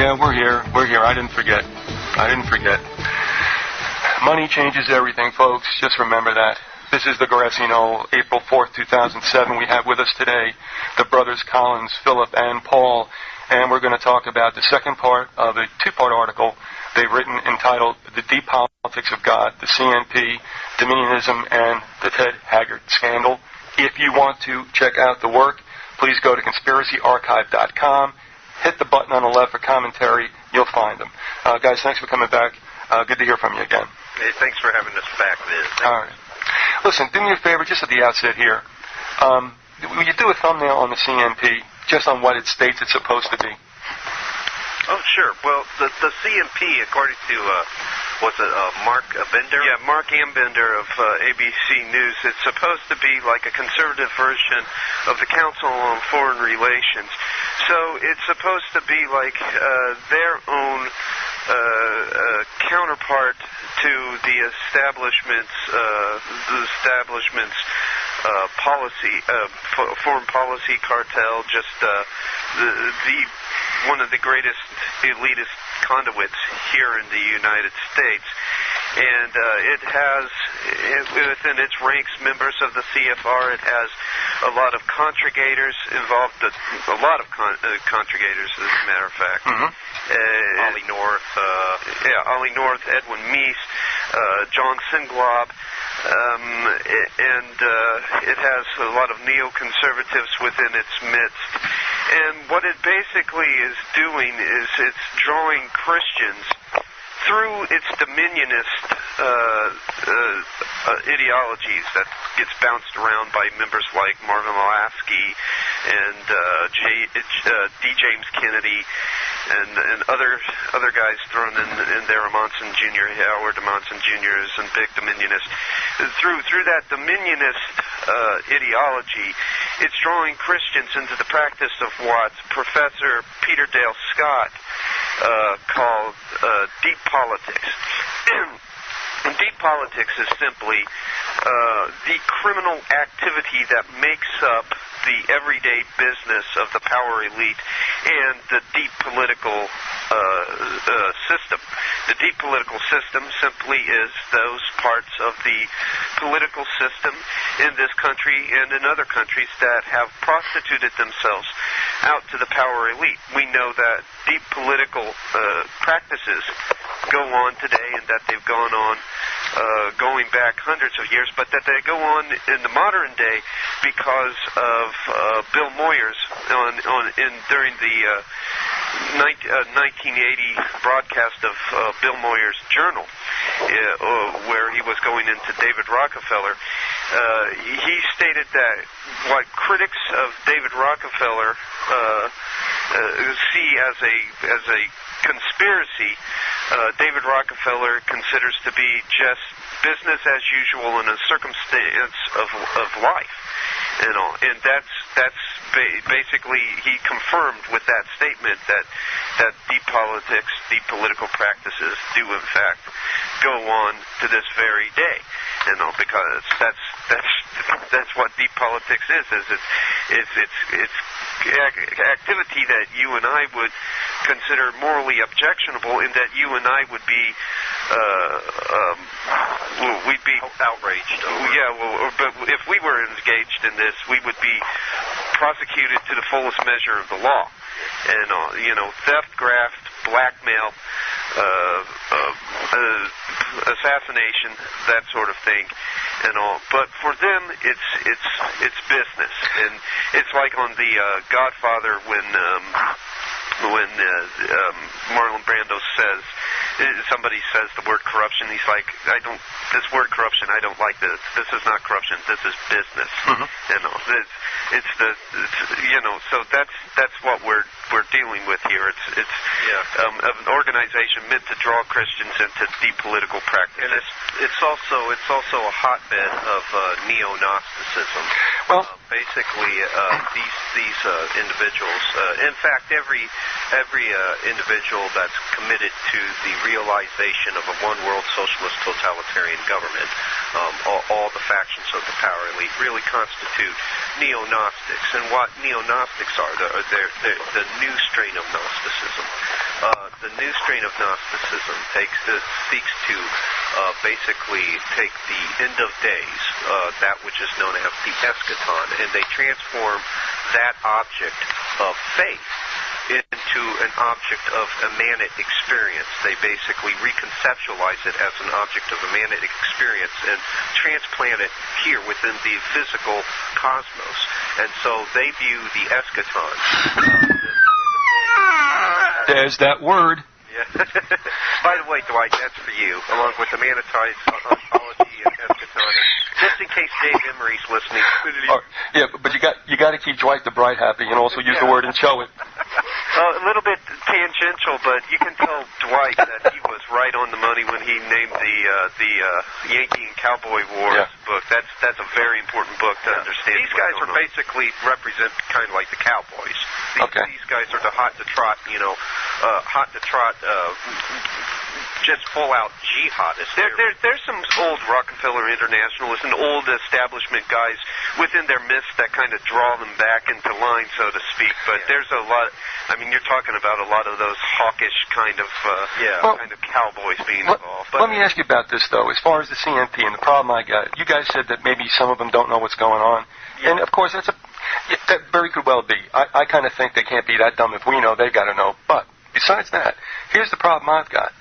Yeah, we're here. We're here. I didn't forget. Money changes everything, folks. Just remember that. This is the Grassy Knoll, April 4th, 2007. We have with us today the brothers Collins, Philip, and Paul, and we're going to talk about the second part of a two-part article they've written entitled The Deep Politics of God, the CNP, Dominionism, and the Ted Haggard Scandal. If you want to check out the work, please go to conspiracyarchive.com, hit the button on the left for commentary, you'll find them. Guys, thanks for coming back. Good to hear from you again. Hey, thanks for having us back, Liz. All right. Listen, do me a favor, just at the outset here. Will you do a thumbnail on the CNP, just on what it states it's supposed to be? Oh, sure. Well, the CNP, according to, Mark Bender? Yeah, Mark Ambender of ABC News, it's supposed to be like a conservative version of the Council on Foreign Relations. So it's supposed to be like their own counterpart to the establishment's policy, foreign policy cartel, just one of the greatest elitist conduits here in the United States. And it has, within its ranks, members of the CFR. It has a lot of contragators involved, a lot of contragators, as a matter of fact. Mm-hmm. Ollie North. Ollie North, Edwin Meese, John Singlob. And it has a lot of neoconservatives within its midst. And what it basically is doing is it's drawing Christians through its dominionist ideologies that gets bounced around by members like Marvin Lasky and D. James Kennedy and other guys thrown in there, Monson Jr., Howard Monson Jr. and big dominionist. Through that dominionist ideology, it's drawing Christians into the practice of what Professor Peter Dale Scott called deep politics. And deep politics is simply the criminal activity that makes up the everyday business of the power elite and the deep political system. The deep political system simply is those parts of the political system in this country and in other countries that have prostituted themselves out to the power elite. We know that deep political practices go on today and that they've gone on going back hundreds of years, but that they go on in the modern day because of Bill Moyers during the 1980 broadcast of Bill Moyers' Journal, where he was going into David Rockefeller. He stated that what critics of David Rockefeller see as a conspiracy, David Rockefeller considers to be just business as usual in a circumstance of life, and that's basically, he confirmed with that statement that deep politics, deep political practices do in fact go on to this very day, because that's what deep politics is it's activity that you and I would consider morally objectionable, in that you and I would be we'd be outraged over. Yeah, but if we were engaged in this, we would be prosecuted to the fullest measure of the law. And theft, graft, blackmail, assassination, that sort of thing, and all. But for them, it's business, and it's like on the Godfather when Marlon Brando says, somebody says the word corruption, he's like, this word corruption, I don't like this. This is not corruption. This is business. Mm-hmm. So that's what we're dealing with here. It's an organization meant to draw Christians into deep political practice. And it's also a hotbed of neo-Gnosticism. Well, basically, these individuals, in fact, every individual that's committed to the realization of a one-world socialist totalitarian government, all the factions of the power elite really constitute neo-Gnostics. And what neo-Gnostics are, they're the new strain of Gnosticism. the new strain of Gnosticism seeks to basically take the end of days, that which is known as the eschaton, and they transform that object of faith into an object of emanate experience. They basically reconceptualize it as an object of emanate experience and transplant it here within the physical cosmos. And so they view the eschaton. There's that word. Yeah. By the way, Dwight, that's for you, along with the Manetized ontology and eschaton. Just in case Dave Emery's listening. Yeah, but you got to keep Dwight the Bright happy and also use the word and show it. A little bit tangential, but you can tell Dwight that he was right on the money when he named the Yankee and Cowboy Wars book. That's a very important book to understand. These guys are basically represent kind of like the cowboys. These guys are the hot to trot, just full out jihadists. There's some old Rockefeller internationalists and old establishment guys within their midst that kind of draw them back into line, so to speak. But there's a lot. I mean, you're talking about a lot of those hawkish kind of cowboys being involved. But let me ask you about this, though. As far as the CNP and the problem I got, you guys said that maybe some of them don't know what's going on. Yeah. And, of course, that very could well be. I kind of think they can't be that dumb. If we know, they've got to know. But besides that, here's the problem I've got.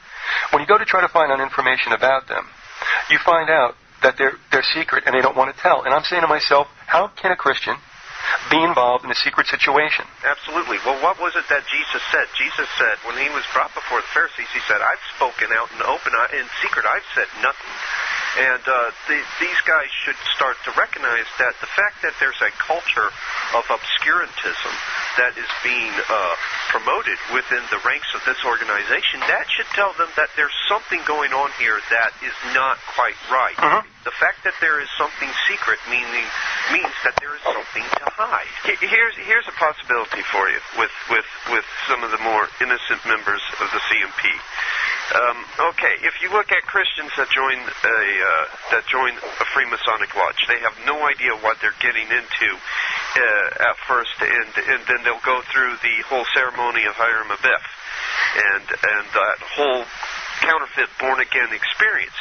When you go to try to find out information about them, you find out that they're secret and they don't want to tell. And I'm saying to myself, how can a Christian be involved in a secret situation? Absolutely. Well, what was it that Jesus said? Jesus said, when he was brought before the Pharisees, he said, I've spoken out in the open. In secret, I've said nothing. And these guys should start to recognize that the fact that there's a culture of obscurantism that is being promoted within the ranks of this organization, that should tell them that there's something going on here that is not quite right. Mm-hmm. The fact that there is something secret means that there is something to hide. Here's a possibility for you with some of the more innocent members of the CMP. If you look at Christians that join a Freemasonic lodge, they have no idea what they're getting into at first, and then they'll go through the whole ceremony of Hiram Abiff and that whole counterfeit born-again experience.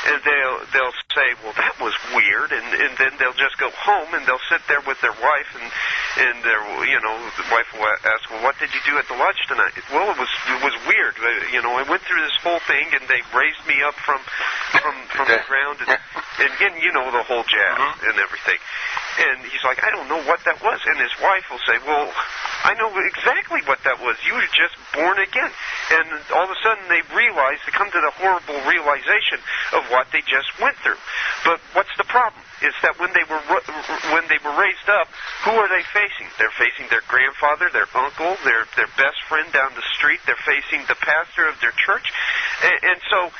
And they'll say, well, that was weird, and then they'll just go home and they'll sit there with their wife, and their the wife will ask, well, what did you do at the lodge tonight? Well, it was weird. I went through this whole thing, and they raised me up from the ground, and the whole jazz and everything. And he's like, I don't know what that was. And his wife will say, well, I know exactly what that was. You were just born again. And all of a sudden they come to the horrible realization of what they just went through. But what's the problem? Is that when they were raised up, who are they facing? They're facing their grandfather, their uncle, their best friend down the street. They're facing the pastor of their church. And so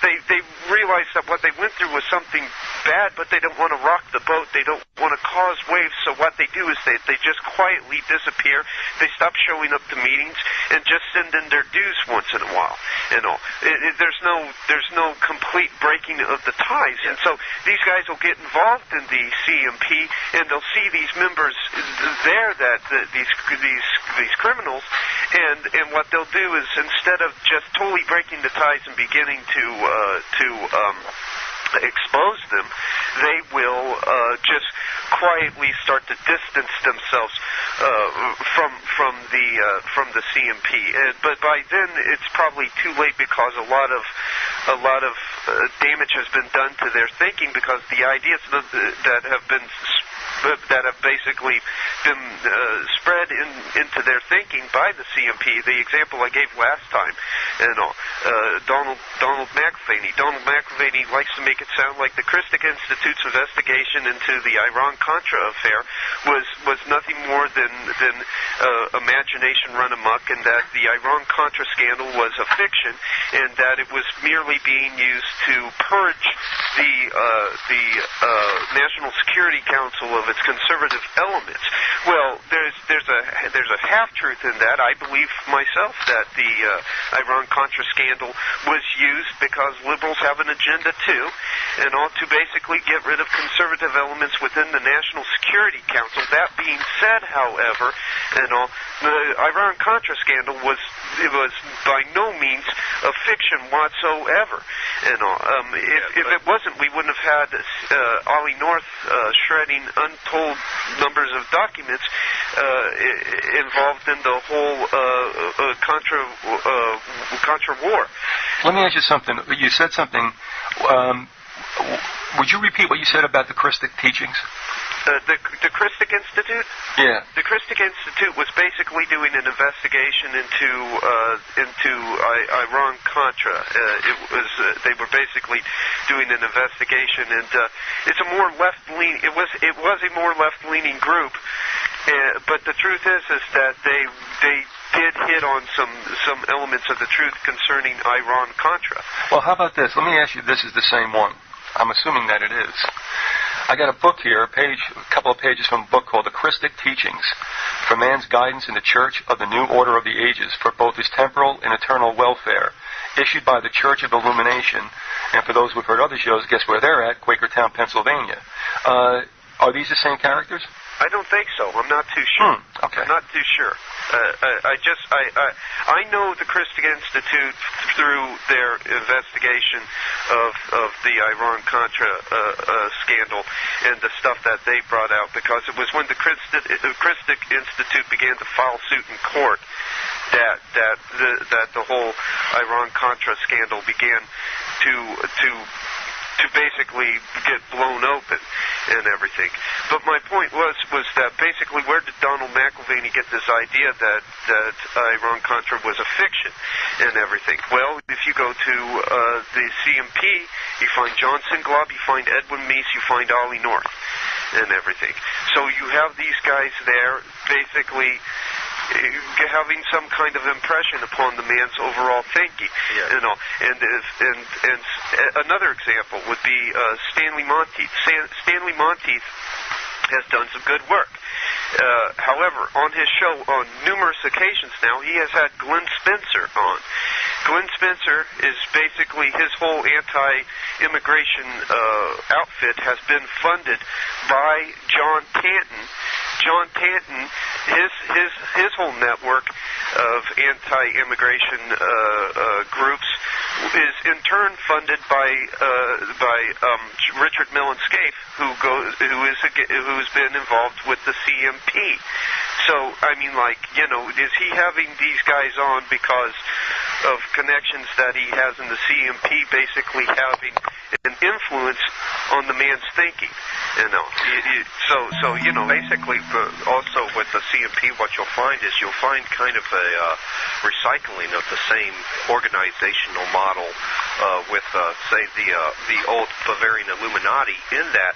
they realize that what they went through was something bad, but they don't want to rock the boat. They don't want to cause waves. So what they do is they just quietly disappear. They stop showing up to meetings and just send in their dues once in a while. There's no complete breaking of the ties. And so these guys will get involved in the CMP, and they'll see these members there, these criminals, and what they'll do is, instead of just totally breaking the ties and beginning to expose them, they will just quietly start to distance themselves from the CMP. But by then, it's probably too late, because a lot of damage has been done to their thinking, because the ideas that have basically been spread into their thinking by the CMP. The example I gave last time, Donald McAvaney. Donald McAvaney likes to make it sound like the Christic Institute's investigation into the Iran-Contra affair was nothing more than imagination run amok, and that the Iran-Contra scandal was a fiction, and that it was merely being used to purge the National Security Council of its conservative elements. Well, there's a half-truth in that. I believe myself that the Iran-Contra scandal was used because liberals have an agenda too, and ought to basically get rid of conservative elements within the National Security Council. That being said, however, The Iran-Contra scandal was by no means a fiction whatsoever. If it wasn't, we wouldn't have had Ollie North shredding untold numbers of documents involved in the whole Contra war. Let me ask you something. You said something. Would you repeat what you said about the Christic teachings? The Christic Institute? Yeah. The Christic Institute was basically doing an investigation into Iran-Contra. They were basically doing an investigation, and it's a more left-leaning. It was a more left-leaning group, but the truth is that they did hit on some elements of the truth concerning Iran-Contra. Well, how about this? Let me ask you. This is the same one. I'm assuming that it is. I got a book here, a couple of pages from a book called The Christic Teachings for Man's Guidance in the Church of the New Order of the Ages for both his temporal and eternal welfare, issued by the Church of Illumination. And for those who've heard other shows, guess where they're at? Quakertown, Pennsylvania. Are these the same characters? I don't think so. I'm not too sure. Okay. I'm not too sure. I know the Christic Institute through their investigation of the Iran-Contra scandal and the stuff that they brought out, because it was when the Christic Institute began to file suit in court that the whole Iran-Contra scandal began to basically get blown open and everything. But my point was that basically, where did Donald McIlvaney get this idea that Iran-Contra was a fiction and everything? Well, if you go to the CMP, you find John Singlob, you find Edwin Meese, you find Ollie North and everything. So you have these guys there basically having some kind of impression upon the man's overall thinking, And another example would be Stanley Monteith. Stanley Monteith has done some good work. However, on his show on numerous occasions now, he has had Glenn Spencer on. Glenn Spencer is basically, his whole anti-immigration outfit has been funded by John Tanton. John Tanton, his whole network of anti-immigration groups is in turn funded by Richard Millen Scaife, who's been involved with the CMP. So I mean, is he having these guys on because of connections that he has in the CMP, basically having an influence on the man's thinking? Basically, also with the CMP, what you'll find is kind of a recycling of the same organizational model with, say, the old Bavarian Illuminati, in that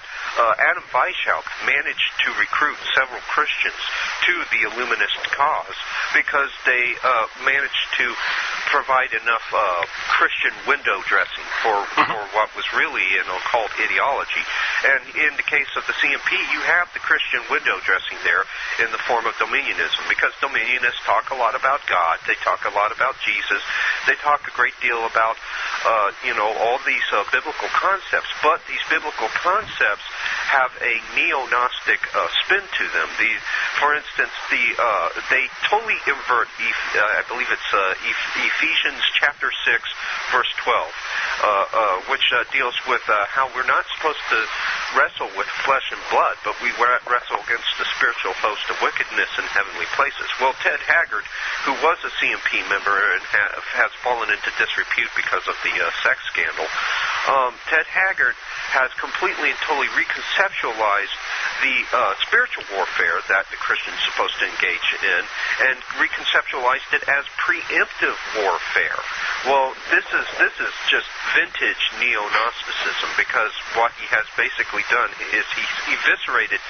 Adam Weishaupt managed to recruit several Christians to the Illuminist cause because they managed to provide enough Christian window dressing for what was really an occult ideology. And in the case of the CMP, you have the Christian window dressing there in the form of dominionism, because dominionists talk a lot about God, they talk a lot about Jesus, they talk a great deal about all these biblical concepts, but these biblical concepts have a neo-Gnostic spin to them. For instance, they totally invert, I believe it's Ephesians chapter 6, verse 12, which deals with how we're not supposed to wrestle with flesh and blood, but we wrestle against the spiritual host of wickedness in heavenly places. Well, Ted Haggard, who was a CMP member and has fallen into disrepute because of the sex scandal, Ted Haggard has completely and totally reconceptualized the spiritual warfare that the Christian's supposed to engage in, and reconceptualized it as preemptive warfare. Well, this is just vintage neo-Gnosticism, because what he has basically done is he's eviscerated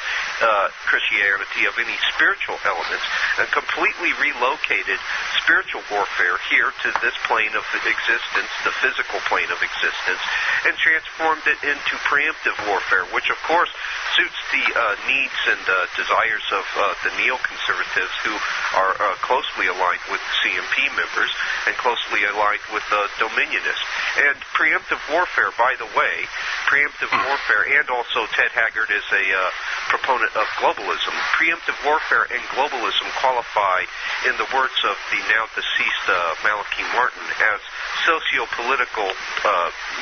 Christianity of any spiritual elements and completely relocated spiritual warfare here to this plane of existence, the physical plane of existence, and transformed it into preemptive warfare, which of course suits the needs and desires of the neoconservatives, who are closely aligned with CMP members and closely aligned with dominionists. And preemptive warfare, by the way, preemptive warfare, and also Ted Haggard is a proponent of globalism. Preemptive warfare and globalism qualify, in the words of the now deceased Malachi Martin, as socio-political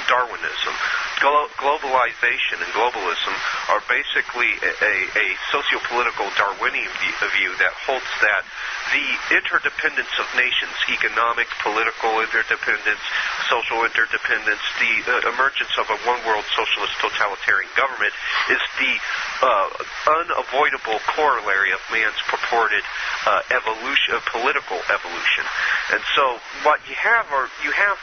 Darwinism. Globalization and globalism are basically a socio-political Darwinian view that holds that the interdependence of nations, economic, political interdependence, social interdependence, the emergence of a one-world socialist totalitarian government is the unavoidable corollary of man's purported evolution, political evolution. And so what you have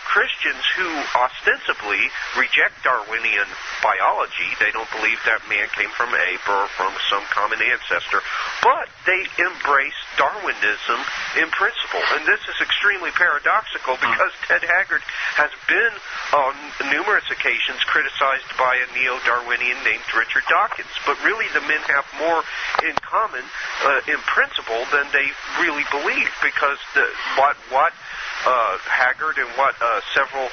Christians who ostensibly reject Darwinian biology. They don't believe that man came from ape or from some common ancestor, but they embrace Darwinism in principle. And this is extremely paradoxical because Ted Haggard has been on numerous occasions criticized by a neo-Darwinian named Richard Dawkins. But really the men have more in common in principle than they really believe, because what Haggard and what several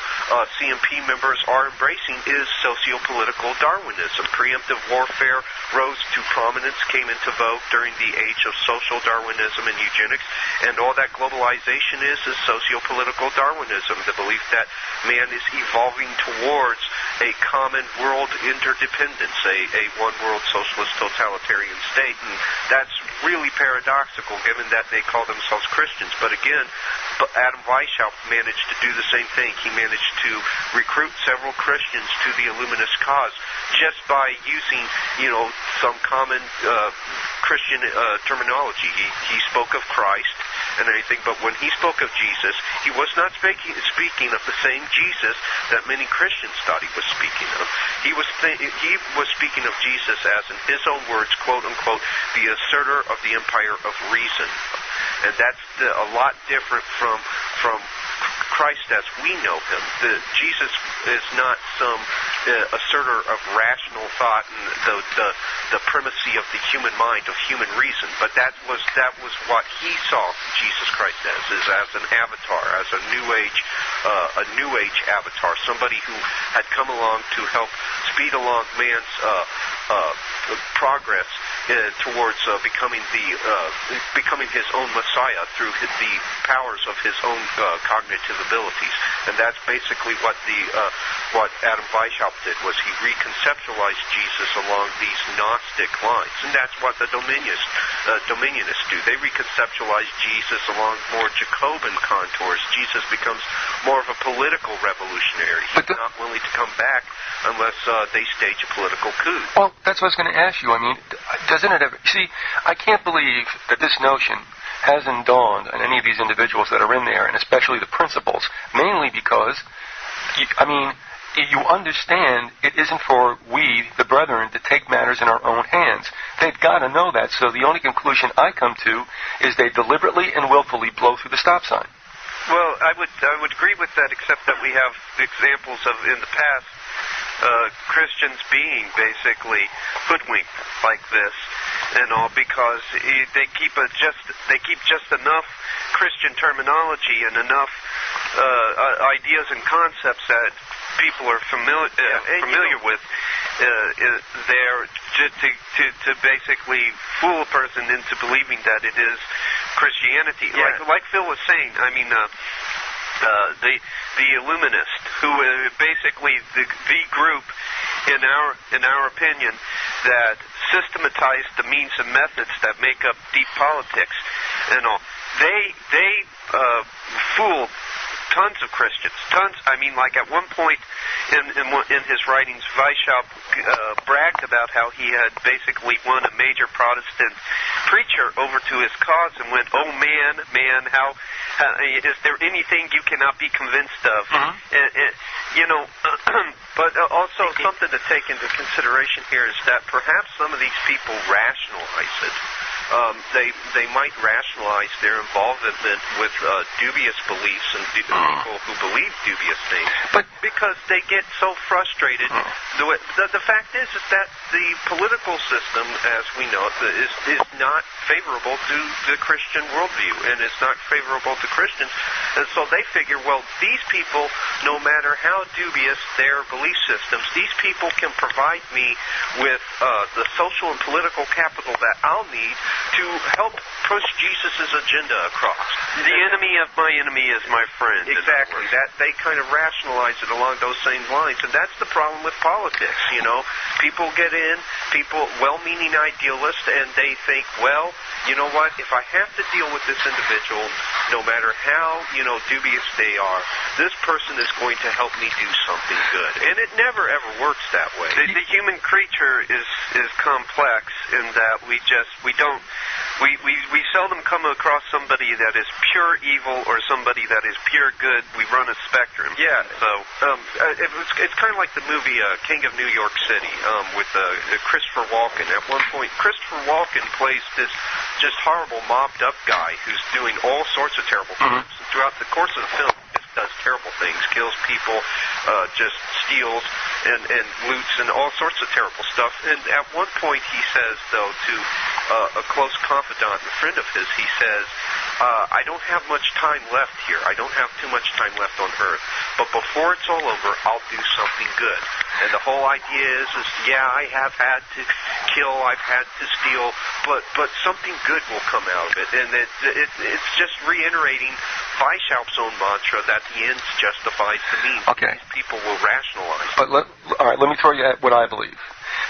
CMP members are embracing is socio-political Darwinism. Preemptive warfare rose to prominence, came into vogue during the age of social Darwinism and eugenics, and all that globalization is socio-political Darwinism, the belief that man is evolving towards a common world interdependence, a one-world socialist totalitarian state. And that's really paradoxical, given that they call themselves Christians. But again, Adam Weishaupt managed to do the same thing. He managed to recruit several Christians to the Illuminist cause just by using, some common Christian terminology. He spoke of Christ and anything, but when he spoke of Jesus, he was not speaking of the same Jesus that many Christians thought he was speaking of. He was speaking of Jesus as, in his own words, quote unquote, the asserter of the empire of reason. And that's a lot different from Christ as we know him. Jesus is not some asserter of rational thought and the primacy of the human mind, of human reason. But that was what he saw Jesus Christ as an avatar, as a new age avatar, somebody who had come along to help speed along man's progress towards becoming his own Messiah through the powers of his own cognitive abilities. And that's basically what Adam Weishaupt did, was he reconceptualized Jesus along these Gnostic lines. And that's what the Dominionists do. They reconceptualize Jesus along more Jacobin contours. Jesus becomes more of a political revolutionary. He's not willing to come back unless they stage a political coup. Well, that's what I was going to ask you. I mean, doesn't it ever... See, I can't believe that this notion hasn't dawned on any of these individuals that are in there, and especially the principals, mainly because, you understand it isn't for we, the brethren, to take matters in our own hands. They've got to know that, so the only conclusion I come to is they deliberately and willfully blow through the stop sign. Well, I would agree with that, except that we have examples of, in the past, Christians being basically hoodwinked like this and all, because they keep just enough Christian terminology and enough ideas and concepts that people are familiar with there to basically fool a person into believing that it is Christianity. Yeah. Like Phil was saying, I mean, the Illuminist, who is basically the group, in our opinion, that systematized the means and methods that make up deep politics and all. They fooled tons of Christians. Tons. I mean, like at one point in his writings, Weishaupt bragged about how he had basically won a major Protestant preacher over to his cause and went, "Oh man, how is there anything you cannot be convinced of?" But also something to take into consideration here is that perhaps some of these people rationalize it. they might rationalize their involvement with dubious beliefs and people who believe dubious things, but because they get so frustrated. The fact is that the political system, as we know it, is not favorable to the Christian worldview, and it's not favorable to Christians. And so they figure, well, these people, no matter how dubious their belief systems, these people can provide me with the social and political capital that I'll need to help push Jesus' agenda across. The enemy of my enemy is my friend. Exactly. That they kind of rationalize it along those same lines, and that's the problem with politics. You know, people get in, well-meaning idealists, and they think, well, you know what? If I have to deal with this individual, no matter how dubious they are, this person is going to help me do something good, and it never ever works that way. The human creature is complex in that we seldom come across somebody that is pure evil or somebody that is pure good. We run a spectrum. Yeah. So it's kind of like the movie King of New York City with Christopher Walken. At one point, Christopher Walken plays this just horrible mobbed up guy who's doing all sorts of terrible things. And throughout the course of the film, he just does terrible things, kills people, just steals and loots and all sorts of terrible stuff. And at one point he says, though, to a close confidant and friend of his, he says, I don't have much time left here. I don't have too much time left on Earth. But before it's all over, I'll do something good. And the whole idea is yeah, I have had to kill, I've had to steal, but something good will come out of it. And it's just reiterating Weishaupt's own mantra that the ends justifies the means. Okay. These people will rationalize. But all right, let me throw you at what I believe.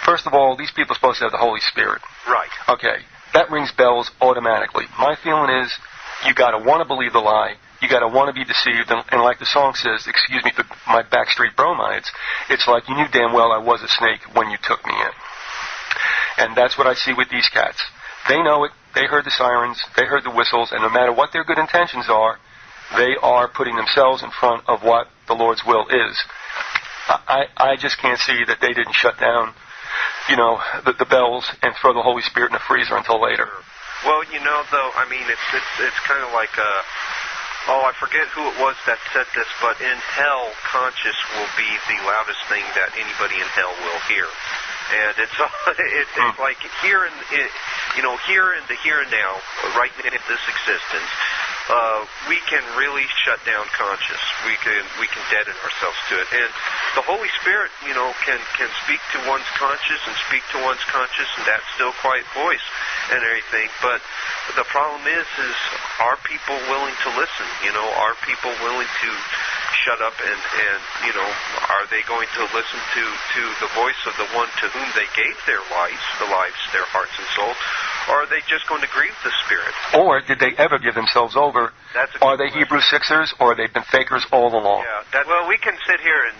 First of all, these people are supposed to have the Holy Spirit. Right. Okay. That rings bells automatically. My feeling is you got to want to believe the lie. You got to want to be deceived. And like the song says, excuse me for my backstreet bromides, it's like you knew damn well I was a snake when you took me in. And that's what I see with these cats. They know it. They heard the sirens. They heard the whistles. And no matter what their good intentions are, they are putting themselves in front of what the Lord's will is. I just can't see that they didn't shut down, the bells and throw the Holy Spirit in the freezer until later. Well, though, I mean, it's kind of like I forget who it was that said this, but in hell, conscious will be the loudest thing that anybody in hell will hear. And it's like here in the here and now, right in this existence, we can really shut down conscious. We can deaden ourselves to it. And the Holy Spirit, can speak to one's conscious and speak to one's conscious in that still quiet voice and everything. But the problem is are people willing to listen? Are people willing to shut up and are they going to listen to the voice of the one to whom they gave their lives, their hearts and souls? Or are they just going to grieve the Spirit? Or did they ever give themselves over? Are they Hebrew Sixers, or have they been fakers all along? Yeah, well, we can sit here and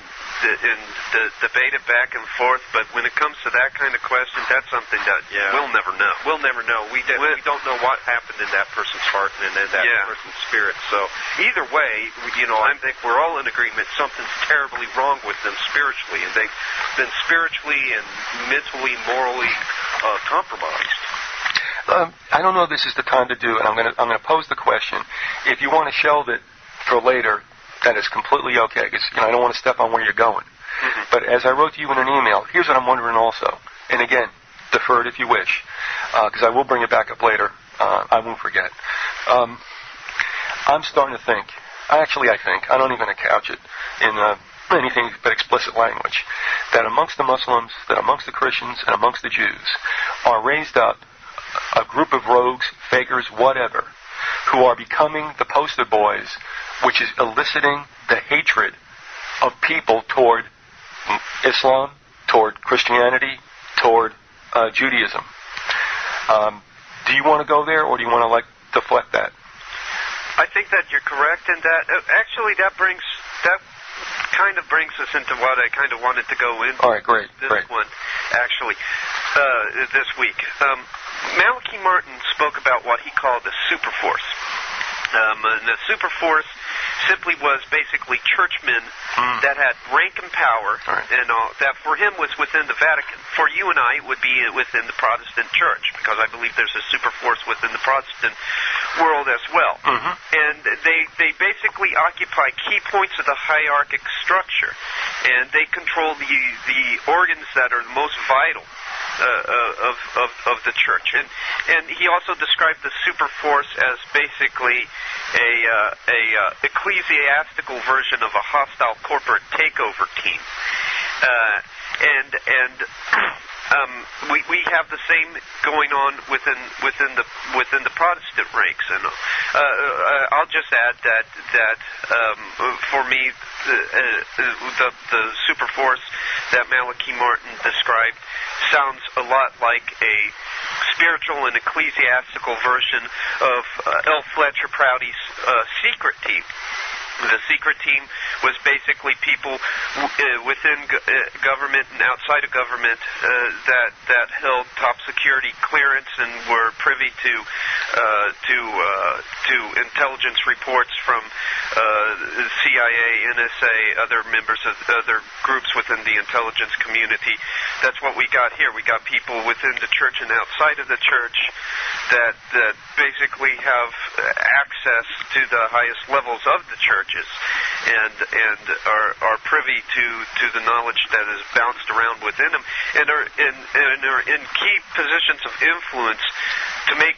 debate it back and forth, but when it comes to that kind of question, that's something that we'll never know. We'll never know. We don't know what happened in that person's heart and in that person's spirit. So either way, I think we're all in agreement something's terribly wrong with them spiritually, and they've been spiritually and mentally, morally compromised. I don't know if this is the time to do it. I'm going to pose the question. If you want to shelve it for later, that is completely okay, because I don't want to step on where you're going. Mm-hmm. But as I wrote to you in an email, here's what I'm wondering also. And again, defer it if you wish, because I will bring it back up later. I won't forget. I'm starting to think, I don't even couch it in anything but explicit language, that amongst the Muslims, that amongst the Christians, and amongst the Jews are raised up a group of rogues, fakers, whatever, who are becoming the poster boys, which is eliciting the hatred of people toward Islam, toward Christianity, toward Judaism. Do you want to go there, or do you want to deflect that? I think that you're correct, and that actually that kind of brings us into what I kind of wanted to go into. All right, great. This week. Malachi Martin spoke about what he called the super force. And the super force simply was basically churchmen that had rank and power, and that for him was within the Vatican. For you and I, it would be within the Protestant Church, because I believe there's a super force within the Protestant world as well. And they basically occupy key points of the hierarchic structure, and they control the organs that are the most vital of the church. And he also described the super force as basically a ecclesiastical version of a hostile corporate takeover team. We have the same going on within the Protestant ranks, and I'll just add that for me the super force that Malachi Martin described sounds a lot like a spiritual and ecclesiastical version of L. Fletcher Prouty's secret team. The secret team was basically people within government and outside of government that held top security clearance and were privy to intelligence reports from CIA, NSA, other members of other groups within the intelligence community. That's what we got here. We got people within the church and outside of the church that basically have access to the highest levels of the churches and are privy to the knowledge that is bounced around within them, and are in key positions of influence to make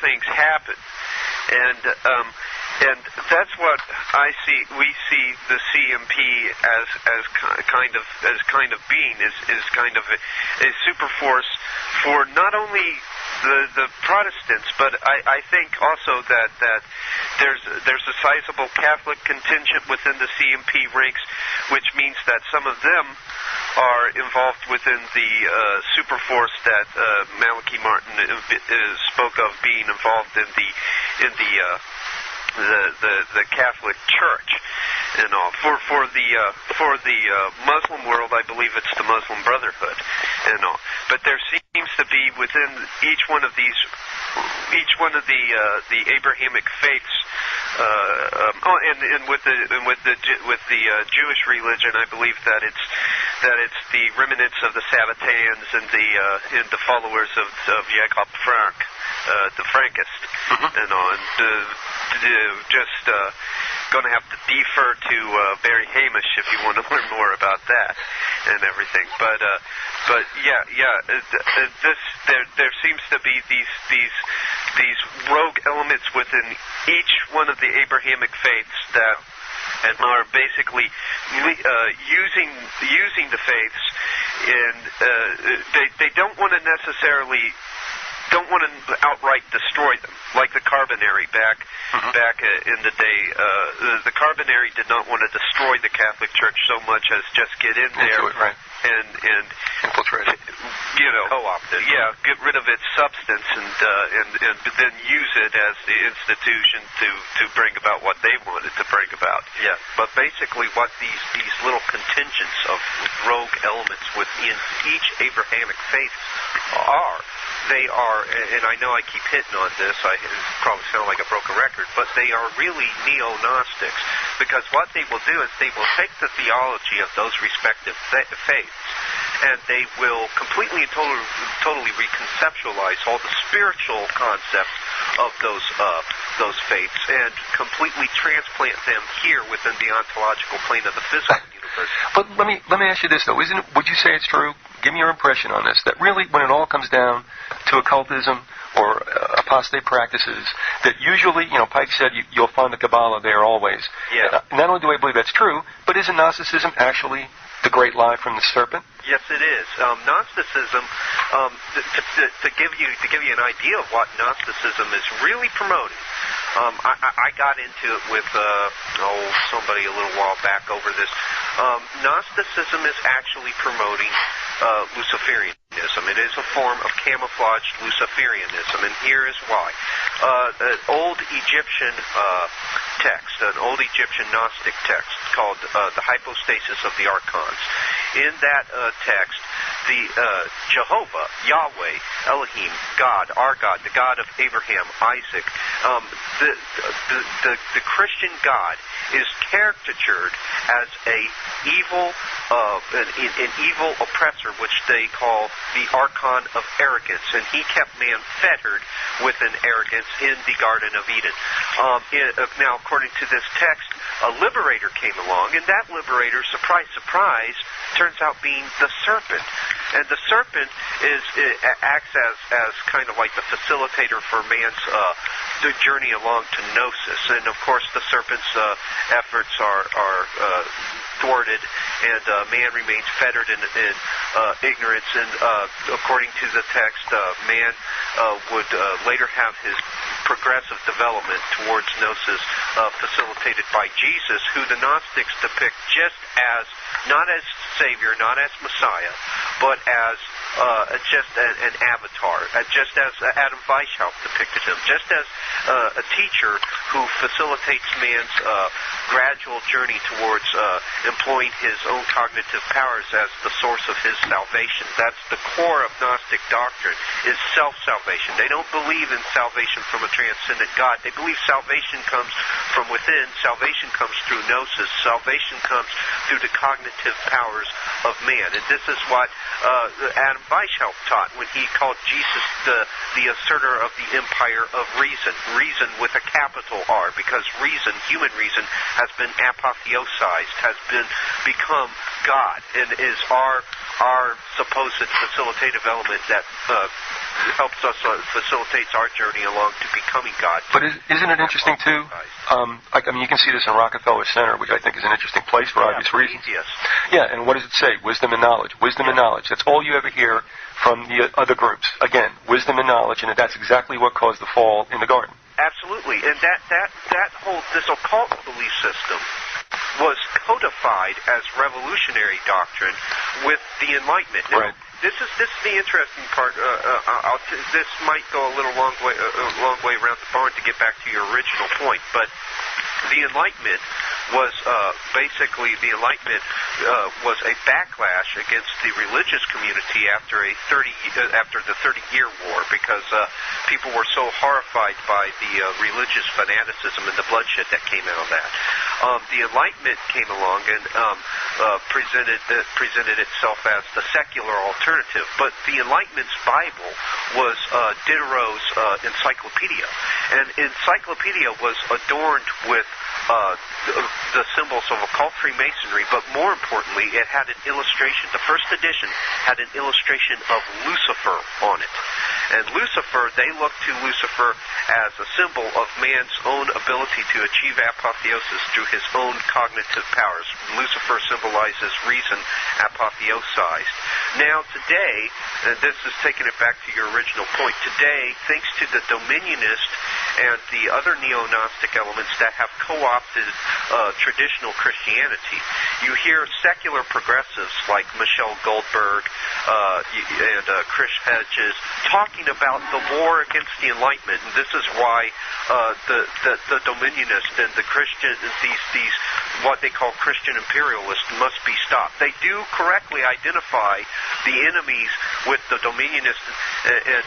things happen. And that's what I see. We see the CMP as kind of being is kind of a super force for not only the Protestants, but I think also that there's a sizable Catholic contingent within the CMP ranks, which means that some of them are involved within the super force that Malachi Martin spoke of being involved in the Catholic Church. And all for the Muslim world, I believe it's the Muslim Brotherhood, and all. But there seems to be within each one of the Abrahamic faiths, and with the Jewish religion, I believe that it's the remnants of the Sabbatarians and the followers of Jacob Frank, the Frankist, and all. And just going to have to defer to Barry Hamish if you want to learn more about that and everything. But there seems to be these rogue elements within each one of the Abrahamic faiths that are basically using the faiths, and they don't want to outright destroy them, like the Carbonari back in the day. The Carbonari did not want to destroy the Catholic Church so much as just get in there and infiltrate it, co-opt it. Yeah, get rid of its substance and then use it as the institution to bring about what they wanted to bring about. Yeah, but basically what these little contingents of rogue elements within each Abrahamic faith they are, and I know I keep hitting on this, I probably sound like a broken record, but they are really neo-Gnostics, because what they will do is they will take the theology of those respective faiths, and they will completely and totally reconceptualize all the spiritual concepts of those faiths and completely transplant them here within the ontological plane of the physical universe. But let me ask you this though: would you say it's true? Give me your impression on this. That really, when it all comes down to occultism or apostate practices, that usually, Pike said you'll find the Kabbalah there always. Yeah. Not only do I believe that's true, but isn't Gnosticism actually the great lie from the serpent? Yes, it is. Gnosticism, to give you an idea of what Gnosticism is really promoting. I got into it with somebody a little while back over this. Gnosticism is actually promoting Luciferianism. It is a form of camouflaged Luciferianism, and here is why. An old Egyptian text, an old Egyptian Gnostic text called the Hypostasis of the Archons. in that text, the Jehovah, Yahweh, Elohim, God, our God, the God of Abraham, Isaac, the Christian God is caricatured as an evil oppressor, which they call the archon of arrogance, and he kept man fettered with an arrogance in the Garden of Eden. Now, according to this text, a liberator came along, and that liberator, surprise, surprise, turns out being the serpent. And the serpent acts as kind of like the facilitator for man's the journey along to gnosis. And of course, the serpent's efforts are thwarted, and man remains fettered in ignorance. And according to the text, man would later have his progressive development towards gnosis facilitated by Jesus, who the Gnostics depict just as, not as Savior, not as Messiah, but as just an avatar, just as Adam Weishaupt depicted him, just as a teacher who facilitates man's gradual journey towards employing his own cognitive powers as the source of his salvation. That's the core of Gnostic doctrine, is self-salvation. They don't believe in salvation from a transcendent God. They believe salvation comes from within. Salvation comes through gnosis. Salvation comes through the cognitive powers of man. And this is what Adam Weishaupt taught when he called Jesus the asserter of the empire of reason. Reason with a capital R, because reason, human reason, has been apotheosized, has become God, and is our supposed facilitative element that helps us, facilitates our journey along to becoming God. But isn't it interesting, too? You can see this in Rockefeller Center, which I think is an interesting place for obvious reasons. Yes. Yeah, and what does it say? Wisdom and knowledge. Wisdom and knowledge. That's all you ever hear from the other groups. Again, wisdom and knowledge, and that's exactly what caused the fall in the garden. Absolutely, and this occult belief system was codified as revolutionary doctrine with the Enlightenment. Now, right. This is the interesting part. This might go a little long way around the barn to get back to your original point, but the Enlightenment was was a backlash against the religious community after the 30-year war, because people were so horrified by the religious fanaticism and the bloodshed that came out of that. The Enlightenment came along and presented itself as the secular alternative, but the Enlightenment's Bible was Diderot's encyclopedia, and encyclopedia was adorned with the symbols of occult Freemasonry, but more importantly, it had an illustration. The first edition had an illustration of Lucifer on it. And Lucifer, they looked to Lucifer as a symbol of man's own ability to achieve apotheosis through his own cognitive powers. Lucifer symbolizes reason apotheosized. Now today, and this is taking it back to your original point, today, thanks to the Dominionist and the other neo-Gnostic elements that have co-opted traditional Christianity, you hear secular progressives like Michelle Goldberg and Chris Hedges talking about the war against the Enlightenment, and this is why the Dominionists and the Christian, these what they call Christian imperialists, must be stopped. They do correctly identify the enemies with the Dominionists and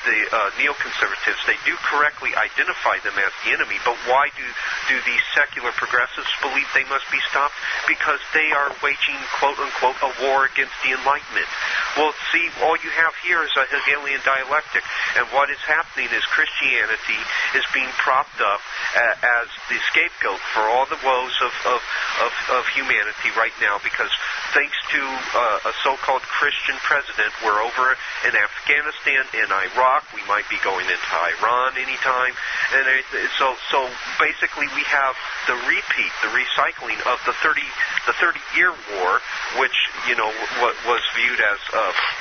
the neoconservatives. They do correctly identify them as the enemy, but why do these secular progressives believe they must be stopped? Because they are waging, quote-unquote, a war against the Enlightenment. Well, see, all you have here is a Hegelian dialectic, and what is happening is Christianity is being propped up as the scapegoat for all the woes of humanity right now, because thanks to a so-called Christian president, we're over in Afghanistan, in Iraq, we might be going into Iran anytime, and so basically we have the repeat, the recycling of the 30-year war, which, was viewed as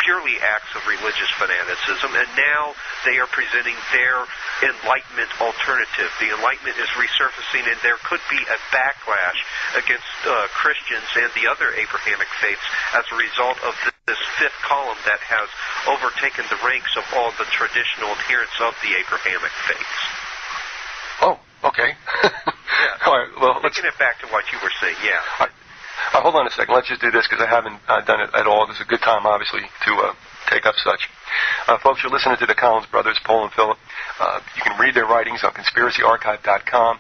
purely acts of religious fanaticism, and now they are presenting their Enlightenment alternative. The Enlightenment is resurfacing, and there could be a backlash against Christians and the other Abrahamic faiths as a result of this fifth column that has overtaken the ranks of all the traditional adherents of the Abrahamic faiths. Oh, okay. Yeah. All right, well, taking it back to what you were saying, yeah. Hold on a second. Let's just do this because I haven't done it at all. This is a good time, obviously, to take up such. Folks, you're listening to the Collins brothers, Paul and Philip. You can read their writings on conspiracyarchive.com.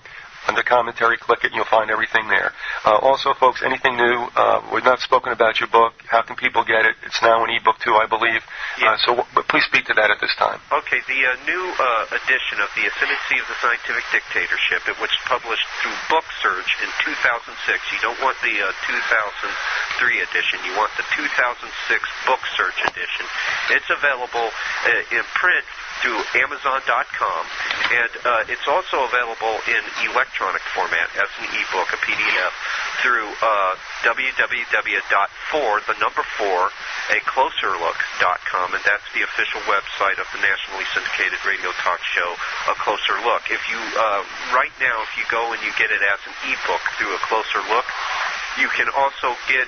Under commentary, click it, and you'll find everything there. Also, folks, anything new? We've not spoken about your book. How can people get it? It's now an ebook, too, I believe. Yeah. But please speak to that at this time. Okay, the new edition of The Ascendancy of the Scientific Dictatorship, it was published through Book Surge in 2006. You don't want the 2003 edition. You want the 2006 Book Surge edition. It's available in print through Amazon.com, and it's also available in electronic format as an ebook, a PDF, through www.4acloserlook.com, and that's the official website of the nationally syndicated radio talk show, A Closer Look. If you right now, if you go and you get it as an ebook through A Closer Look, you can also get,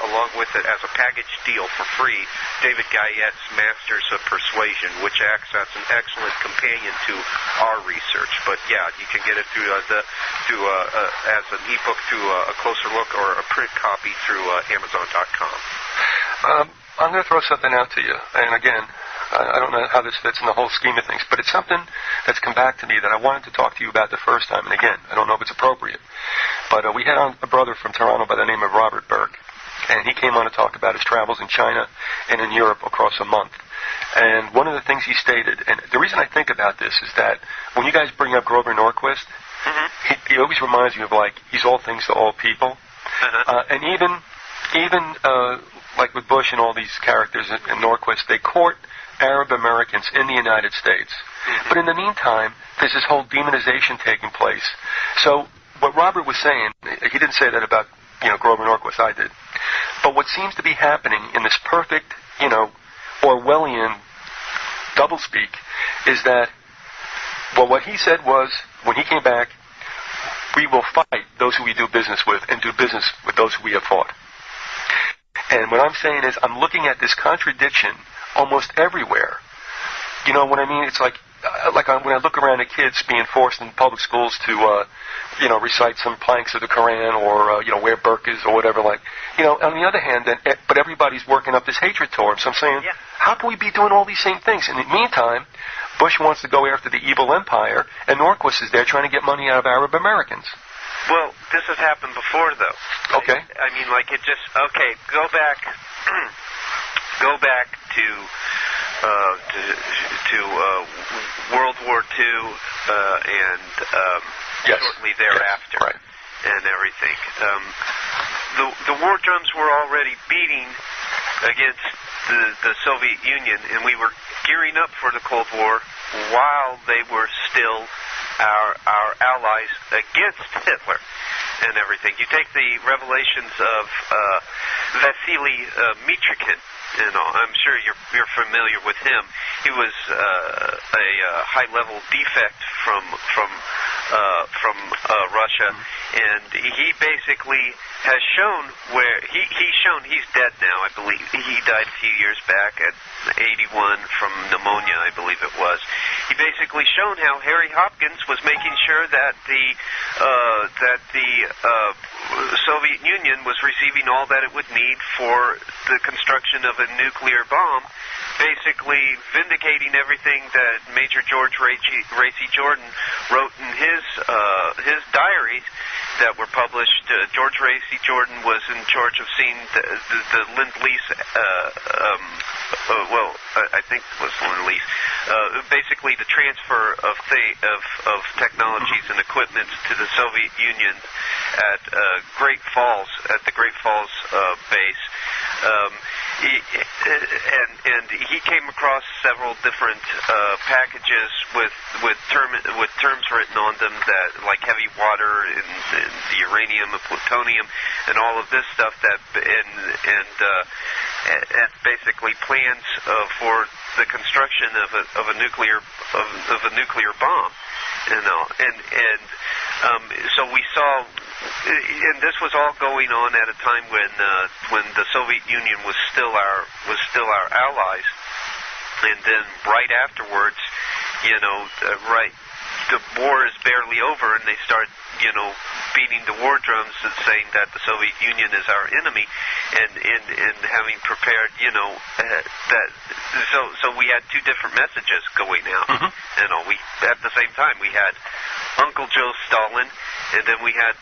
along with it as a package deal for free, David Guyette's Masters of Persuasion, which acts as an excellent companion to our research. But yeah, you can get it through as an ebook through A Closer Look, or a print copy through Amazon.com. I'm going to throw something out to you, and again, I don't know how this fits in the whole scheme of things, but it's something that's come back to me that I wanted to talk to you about the first time, and again, I don't know if it's appropriate, but we had on a brother from Toronto by the name of Robert Burke, and he came on to talk about his travels in China and in Europe across a month. And one of the things he stated, and the reason I think about this is that when you guys bring up Grover Norquist, he always reminds me of, like, he's all things to all people. And even like with Bush and all these characters in Norquist, they court Arab Americans in the United States. But in the meantime, there's this whole demonization taking place. So what Robert was saying, he didn't say that about, Grover Norquist, I did. But what seems to be happening in this perfect, Orwellian doublespeak is that, well, what he said was, when he came back, we will fight those who we do business with and do business with those who we have fought. And what I'm saying is, I'm looking at this contradiction almost everywhere. You know what I mean? It's like when I look around at kids being forced in public schools to, recite some planks of the Koran or, wear burqas or whatever. On the other hand, but everybody's working up this hatred towards them. So I'm saying, how can we be doing all these same things? In the meantime, Bush wants to go after the evil empire, and Norquist is there trying to get money out of Arab Americans. Well, this has happened before, though. Okay. Go back to World War II and shortly thereafter, right, and everything. The war drums were already beating against the Soviet Union, and we were gearing up for the Cold War while they were still our allies against Hitler and everything. You take the revelations of Vasily Mitrikhin, I'm sure you're familiar with him. He was a high-level defect from Russia, and he basically has shown where he's dead now, I believe. He died a few years back at 81 from pneumonia, I believe it was. He basically shown how Harry Hopkins was making sure that the Soviet Union was receiving all that it would need for the construction of a nuclear bomb, basically vindicating everything that Major George Racy Jordan wrote in his diaries that were published. George Racy Jordan was in charge of seeing the Lend-Lease, I think it was Lend-Lease, basically the transfer of technologies and equipment to the Soviet Union at Great Falls base. And he came across several different packages with terms written on them that, like heavy water and the uranium and plutonium and all of this stuff and basically plans for the construction of a nuclear bomb, so we saw. And this was all going on at a time when the Soviet Union was still our allies, and then right afterwards, the war is barely over, and they start, beating the war drums and saying that the Soviet Union is our enemy, and having prepared, that. So we had two different messages going out. We at the same time we had Uncle Joe Stalin, and then we had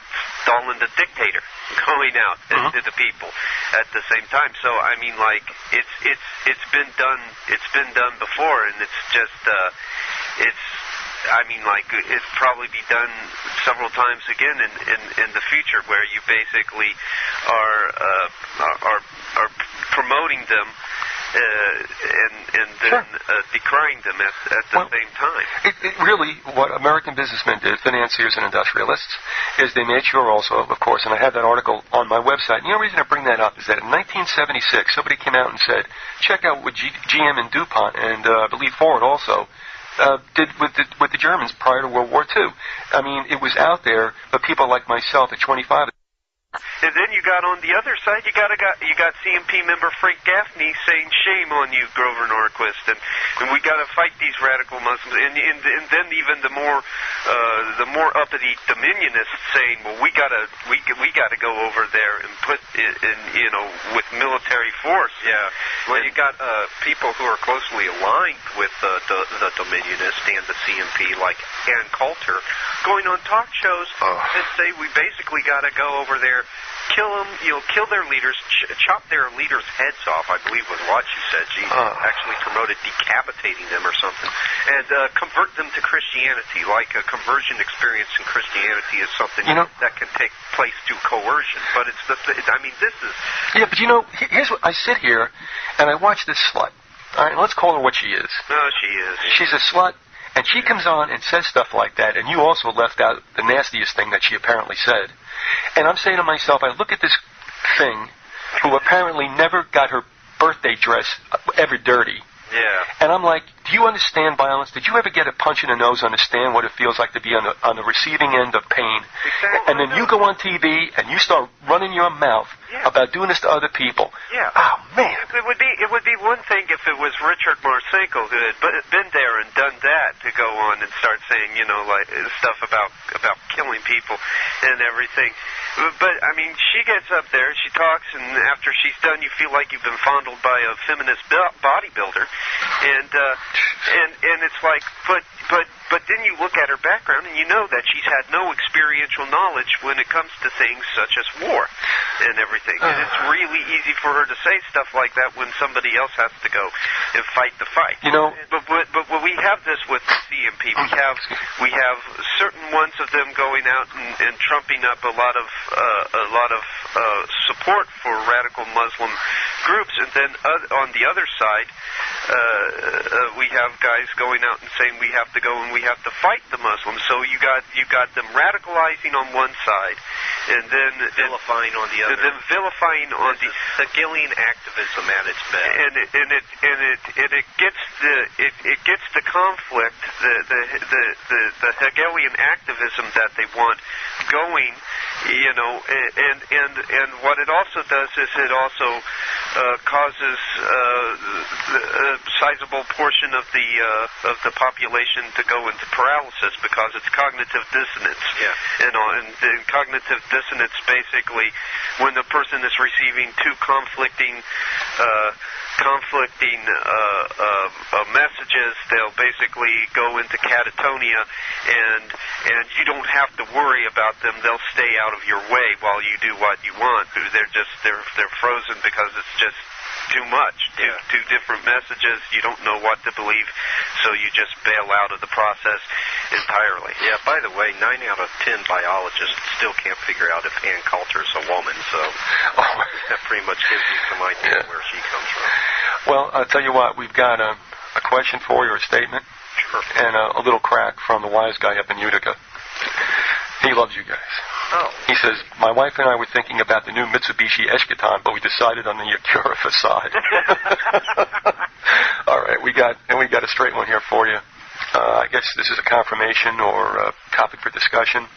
Stalin the dictator going out to the people at the same time. So I mean, like it's been done before, and it's just it'd probably be done several times again in the future, where you basically are promoting them and then decrying them at the same time. It really, what American businessmen did, financiers and industrialists, is they made sure also, of course, and I have that article on my website, and the only reason I bring that up is that in 1976, somebody came out and said, check out what GM and DuPont, and I believe Ford also, did with the Germans prior to World War II. I mean, it was out there, but people like myself at 25... And then you got on the other side, you got CMP member Frank Gaffney saying, "Shame on you, Grover Norquist," and we got to fight these radical Muslims. And then even the more uppity Dominionists saying, "Well, we got to go over there and put in with military force." Yeah. Well, you got people who are closely aligned with the Dominionists and the CMP, like Ann Coulter, going on talk shows and say, "We basically got to go over there, kill them, kill their leaders, chop their leaders' heads off," I believe was what she said. She actually promoted decapitating them or something, and convert them to Christianity. Like a conversion experience in Christianity is something that can take place through coercion. But this is... Yeah, but here's what I sit here and I watch this slut. All right, let's call her what she is. No, she is. She's a slut. And she comes on and says stuff like that, and you also left out the nastiest thing that she apparently said. And I'm saying to myself, I look at this thing who apparently never got her birthday dress ever dirty. Yeah. And I'm like, do you understand violence? Did you ever get a punch in the nose, understand what it feels like to be on the receiving end of pain? Exactly. And then you go on TV and you start running your mouth about doing this to other people. Yeah. Oh, man. It would be one thing if it was Richard Marcinko who had been there and done that, to go on and start saying, like stuff about killing people and everything. But I mean, she gets up there, she talks, and after she's done, you feel like you've been fondled by a feminist bodybuilder, and it's like, but then you look at her background and you know that she's had no experiential knowledge when it comes to things such as war and everything. And it's really easy for her to say stuff like that when somebody else has to go and fight the fight. But we have this with the CMP. We have certain ones of them going out and trumping up a lot of support for radical Muslim groups, and then on the other side, we have guys going out and saying we have to go and we have to fight the Muslims. So you got them radicalizing on one side, and then vilifying on the other. And then vilifying on the Hegelian activism at its best. And it gets the conflict, the Hegelian activism that they want going, and what it also does is it also causes a sizable portion of the population to go into paralysis because it's cognitive dissonance. Yeah. And cognitive dissonance, basically, when the person is receiving two conflicting messages, they'll basically go into catatonia, and you don't have to worry about them. They'll stay out of your way while you do what you want. They're frozen because it's just too much. Two different messages. You don't know what to believe, so you just bail out of the process entirely. Yeah, by the way, 9 out of 10 biologists still can't figure out if Ann Coulter's a woman, so that pretty much gives you some idea where she comes from. Well, I'll tell you what, we've got a question for you, or a statement, and a little crack from the wise guy up in Utica. He loves you guys. Oh. He says, my wife and I were thinking about the new Mitsubishi Eschaton, but we decided on the Acura Facade. All right, we got a straight one here for you. I guess this is a confirmation or a topic for discussion.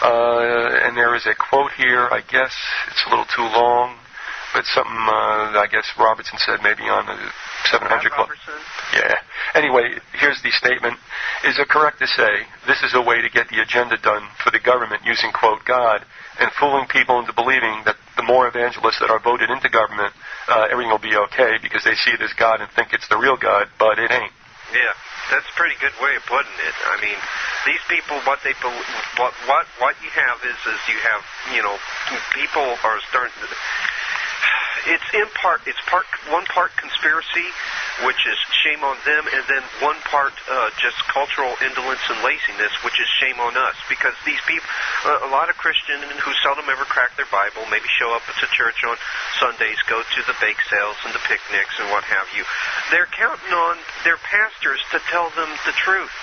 And there is a quote here. I guess it's a little too long, but something I guess Robertson said maybe on the 700 Club. Robertson? Yeah. Anyway, here's the statement. Is it correct to say this is a way to get the agenda done for the government using, quote, God, and fooling people into believing that the more evangelists that are voted into government, everything will be okay because they see it as God and think it's the real God, but it ain't. Yeah, that's a pretty good way of putting it. I mean, these people, what you have is you have, people are starting to... It's one part conspiracy, which is shame on them, and then one part just cultural indolence and laziness, which is shame on us. Because these people, a lot of Christians who seldom ever crack their Bible, maybe show up to church on Sundays, go to the bake sales and the picnics and what have you, they're counting on their pastors to tell them the truth.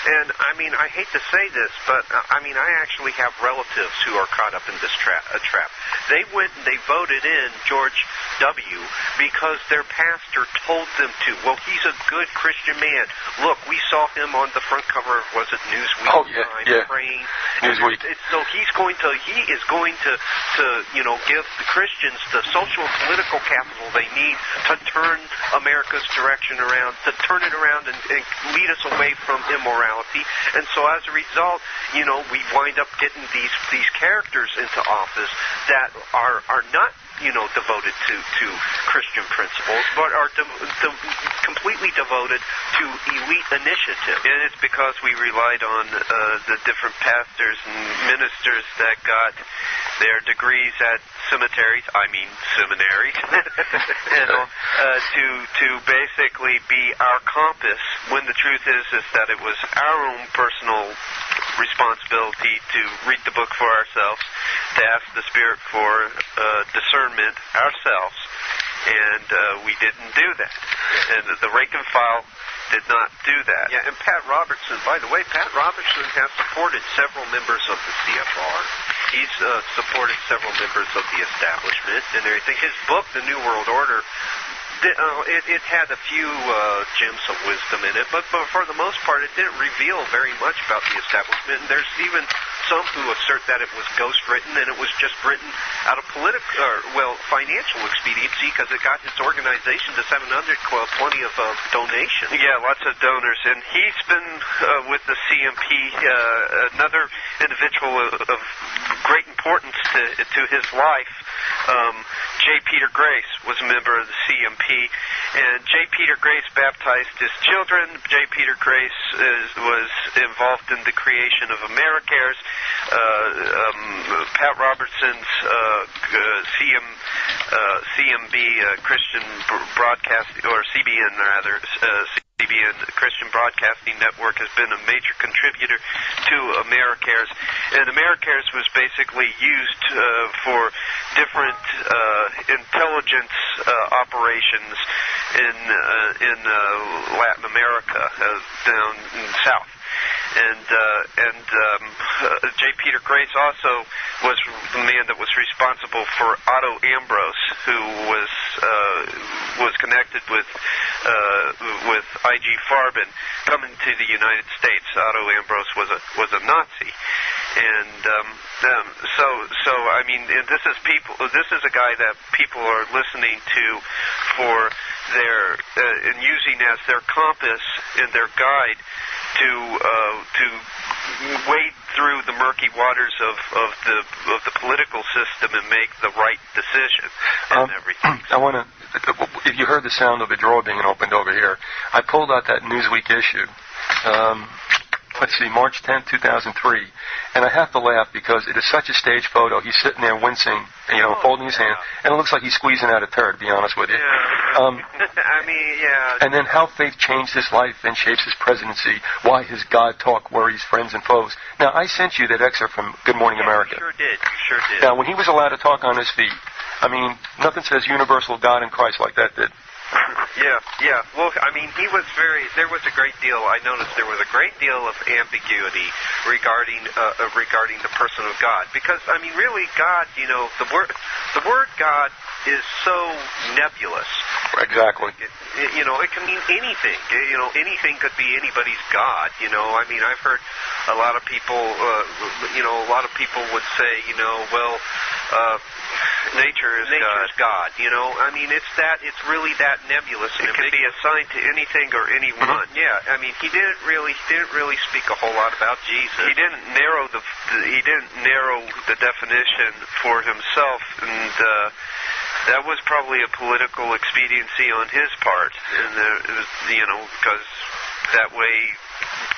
And, I mean, I hate to say this, but, I actually have relatives who are caught up in this trap. They went and they voted in George W. because their pastor told them to. Well, he's a good Christian man. Look, we saw him on the front cover of, was it Newsweek? Oh, yeah. Praying. Newsweek. So he is going to give the Christians the social and political capital they need to turn America's direction around, to turn it around and lead us away from immorality. And so as a result, we wind up getting these characters into office that are not devoted to Christian principles, but are completely devoted to elite initiative. And it's because we relied on the different pastors and ministers that got their degrees at seminaries, to basically be our compass, when the truth is that it was our own personal responsibility to read the book for ourselves, to ask the Spirit for discernment ourselves, and we didn't do that. And the rank and file did not do that. Yeah, and Pat Robertson, by the way, Pat Robertson has supported several members of the CFR. He's supported several members of the establishment and everything. His book, The New World Order, it had a few gems of wisdom in it, but for the most part, it didn't reveal very much about the establishment. And there's even some who assert that it was ghost-written, and it was just written out of financial expediency, because it got his organization, the 700 Club, plenty of donations. Yeah, lots of donors. And he's been with the CMP, another individual of great importance to his life. J. Peter Grace was a member of the CMP, and J. Peter Grace baptized his children. J. Peter Grace was involved in the creation of AmeriCares. Pat Robertson's CMB, Christian Broadcasting, or CBN rather, CBN, Christian Broadcasting Network, has been a major contributor to AmeriCares. And AmeriCares was basically used for different intelligence operations in Latin America, down in the South. And J. Peter Grace also was the man that was responsible for Otto Ambrose, who was connected with I.G. Farben coming to the United States. Otto Ambrose was a Nazi, and so I mean, this is a guy that people are listening to for their and using as their compass and their guide to wade through the murky waters of the political system and make the right decision and everything. I want to. If you heard the sound of the drawer being opened over here, I pulled out that Newsweek issue. Let's see, March 10th, 2003. And I have to laugh because it is such a stage photo. He's sitting there wincing, holding his hand, and it looks like he's squeezing out a turd, to be honest with you. Yeah. Yeah. And then how faith changed his life and shapes his presidency, why his God talk worries friends and foes. Now, I sent you that excerpt from Good Morning America. You sure did. Now, when he was allowed to talk on his feet, nothing says universal God in Christ like that did. Yeah. Well, there was a great deal, I noticed there was a great deal of ambiguity regarding the person of God. Because, really, God, the word God is so nebulous. Exactly. It can mean anything. Anything could be anybody's God. I've heard a lot of people, would say, Nature is God. You know, I mean, it's really that nebulous. It can be assigned to anything or anyone. Mm-hmm. Yeah, I mean, he didn't really speak a whole lot about Jesus. He didn't narrow the definition for himself, and that was probably a political expediency on his part, and it was, you know, because that way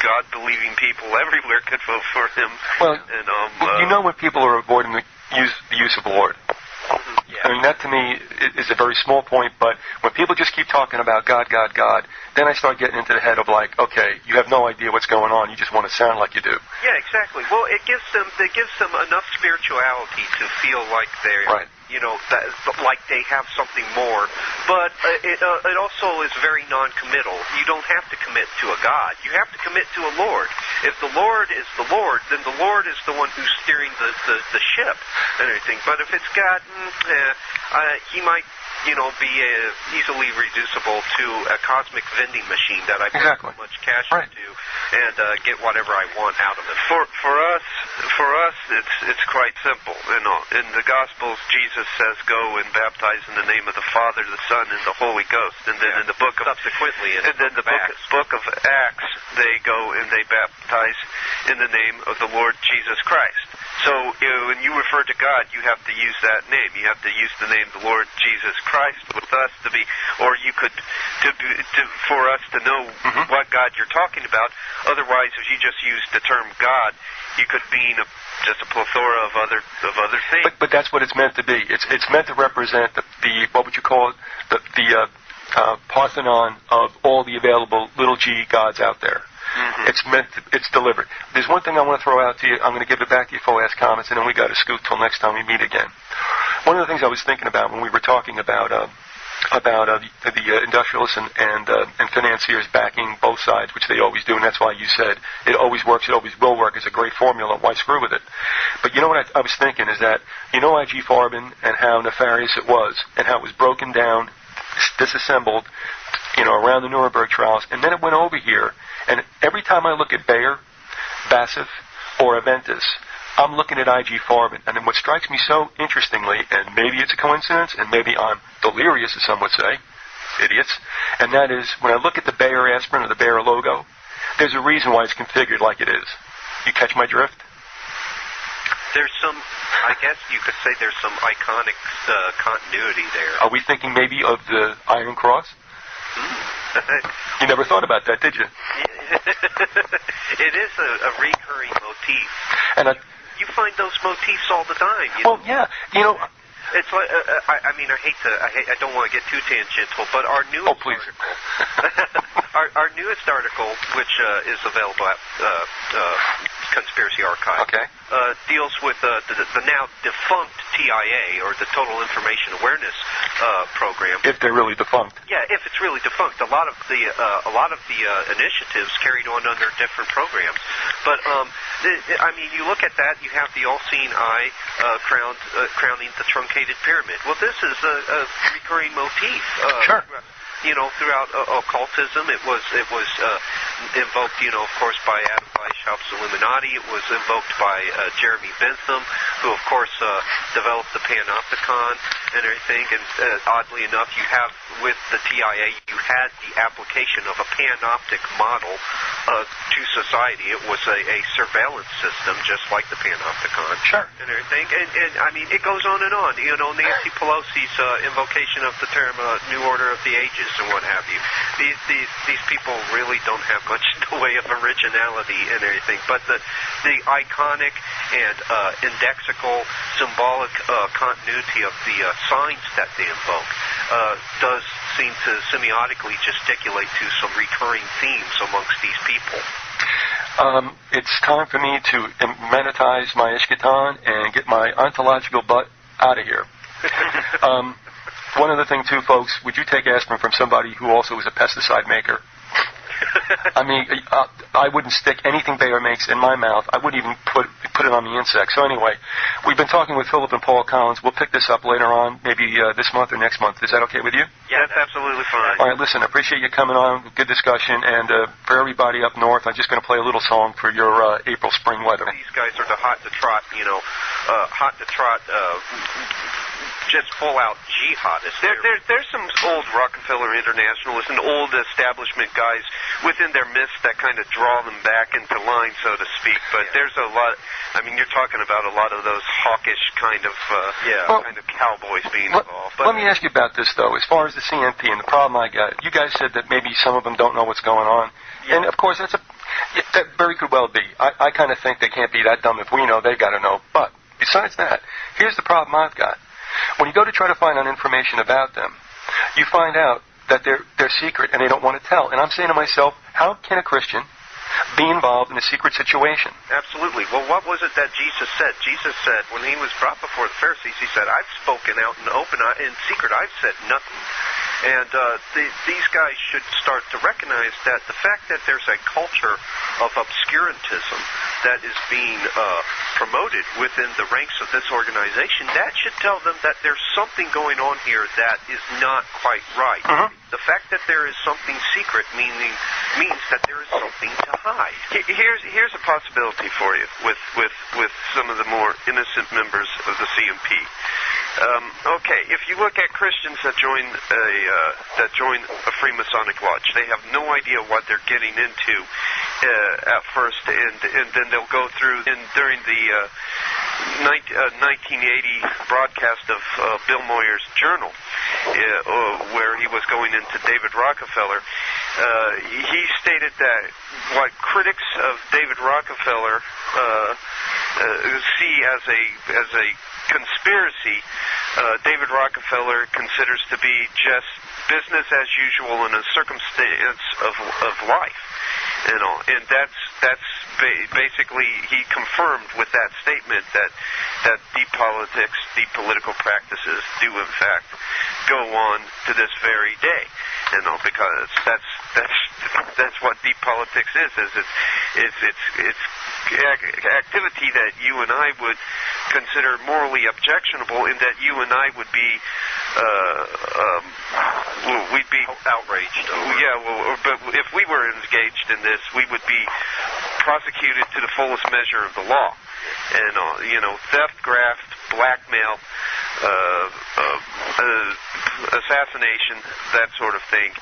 God-believing people everywhere could vote for him. Well, and, you know when people are avoiding the use of the Lord. Yeah. I mean, that to me is a very small point, but when people just keep talking about God, God, God, then I start getting into the head of like, okay, you have no idea what's going on, you just want to sound like you do. Yeah, exactly. Well, it gives them enough spirituality to feel like they're, right. You know, like they have something more. But it also is very non-committal. You don't have to commit to a God. You have to commit to a Lord. If the Lord is the Lord, then the Lord is the one who's steering the ship and everything. But if it's God, he might, you know, be easily reducible to a cosmic vending machine that I put so much cash into and get whatever I want out of it. For us, it's quite simple. You know, in the Gospels, Jesus says, "Go and baptize in the name of the Father, the Son, and the Holy Ghost." And then in the book of book of Acts, they go and they baptize in the name of the Lord Jesus Christ. So when you refer to God, you have to use that name. You have to use the name of the Lord Jesus Christ with us to be, or you could, for us to know what God you're talking about. Otherwise, if you just use the term God, you could mean just a plethora of other things. But that's what it's meant to be. It's meant to represent the what would you call it, the Parthenon of all the available little g gods out there. Mm-hmm. It's delivered. There's one thing I want to throw out to you. I'm going to give it back to you for last comments, and then we got to scoot till next time we meet again. One of the things I was thinking about when we were talking about the industrialists and financiers backing both sides, which they always do, and that's why you said it always works, it always will work, is a great formula. Why screw with it? But you know what I was thinking is that, you know I.G. Farben and how nefarious it was, and how it was broken down, disassembled, you know, around the Nuremberg trials, and then it went over here. And every time I look at Bayer, Bassif, or Aventis, I'm looking at I.G. Farben. And then what strikes me so interestingly, and maybe it's a coincidence, and maybe I'm delirious, as some would say, idiots, and that is, when I look at the Bayer aspirin or the Bayer logo, there's a reason why it's configured like it is. You catch my drift? There's some, I guess you could say there's some iconic continuity there. Are we thinking maybe of the Iron Cross? You never thought about that, did you? It is a recurring motif. And you find those motifs all the time. Yeah, you know. It's like I don't want to get too tangential, but our newest our newest article, which is available at Conspiracy Archive, deals with the now defunct TIA, or the Total Information Awareness program. If they're really defunct. Yeah, if it's really defunct. A lot of the initiatives carried on under different programs. But I mean, you look at that, you have the all-seeing eye crowning the truncated pyramid. Well, this is a recurring motif. Sure. You know, throughout occultism, it was invoked, you know, of course, by Adam Weishaupt's Illuminati. It was invoked by Jeremy Bentham, who, of course, developed the Panopticon and everything. And oddly enough, you have, with the TIA, you had the application of a panoptic model to society. It was a surveillance system, just like the Panopticon. Sure. And everything. And I mean, it goes on and on. You know, Nancy Pelosi's invocation of the term New Order of the Ages and what have you. These people really don't have much in the way of originality and everything, but the iconic and indexical, symbolic continuity of the signs that they invoke does seem to semiotically gesticulate to some recurring themes amongst these people. It's time for me to monetize my Ishkatan and get my ontological butt out of here. One other thing, too, folks, would you take aspirin from somebody who also is a pesticide maker? I mean, I wouldn't stick anything Bayer makes in my mouth. I wouldn't even put it on the insect. So anyway, we've been talking with Philip and Paul Collins. We'll pick this up later on, maybe this month or next month. Is that okay with you? Yeah, that's absolutely fine. All right, listen, I appreciate you coming on. Good discussion. And for everybody up north, I'm just going to play a little song for your April spring weather. These guys are the hot to trot, you know. hot to trot, just full out jihadists. There's some old Rockefeller internationalists and old establishment guys within their midst that kind of draw them back into line, so to speak. But there's a lot. I mean, you're talking about a lot of those hawkish kind of kind of cowboys being involved. But let me ask you about this, though. As far as the CNP and the problem I got, you guys said that maybe some of them don't know what's going on. Yeah. And, of course, that very could well be. I kind of think they can't be that dumb. If we know, they've got to know. But besides that, here's the problem I've got. When you go to try to find out information about them, you find out that they're secret and they don't want to tell. And I'm saying to myself, how can a Christian be involved in a secret situation? Absolutely. Well, what was it that Jesus said? Jesus said, when he was brought before the Pharisees, he said, I've spoken out in the open, in secret, I've said nothing. And these guys should start to recognize that the fact that there's a culture of obscurantism that is being promoted within the ranks of this organization, that should tell them that there's something going on here that is not quite right. Uh-huh. The fact that there is something secret means that there is something to hide. Here's a possibility for you with some of the more innocent members of the CMP. Okay, if you look at Christians that join a Freemasonic lodge, they have no idea what they're getting into at first, and then they'll go through. And during the 1980 broadcast of Bill Moyer's journal, where he was going into David Rockefeller, he stated that what critics of David Rockefeller see as a conspiracy, David Rockefeller considers to be just business as usual in a circumstance of life, and all. And that's basically, he confirmed with that statement that deep politics, deep political practices do in fact go on to this very day, you know, because that's what deep politics is it's activity that you and I would consider morally objectionable, in that you and I would be we'd be outraged over. Yeah, well, but if we were engaged in this, we would be prosecuted to the fullest measure of the law, and theft, graft, blackmail, assassination, that sort of thing,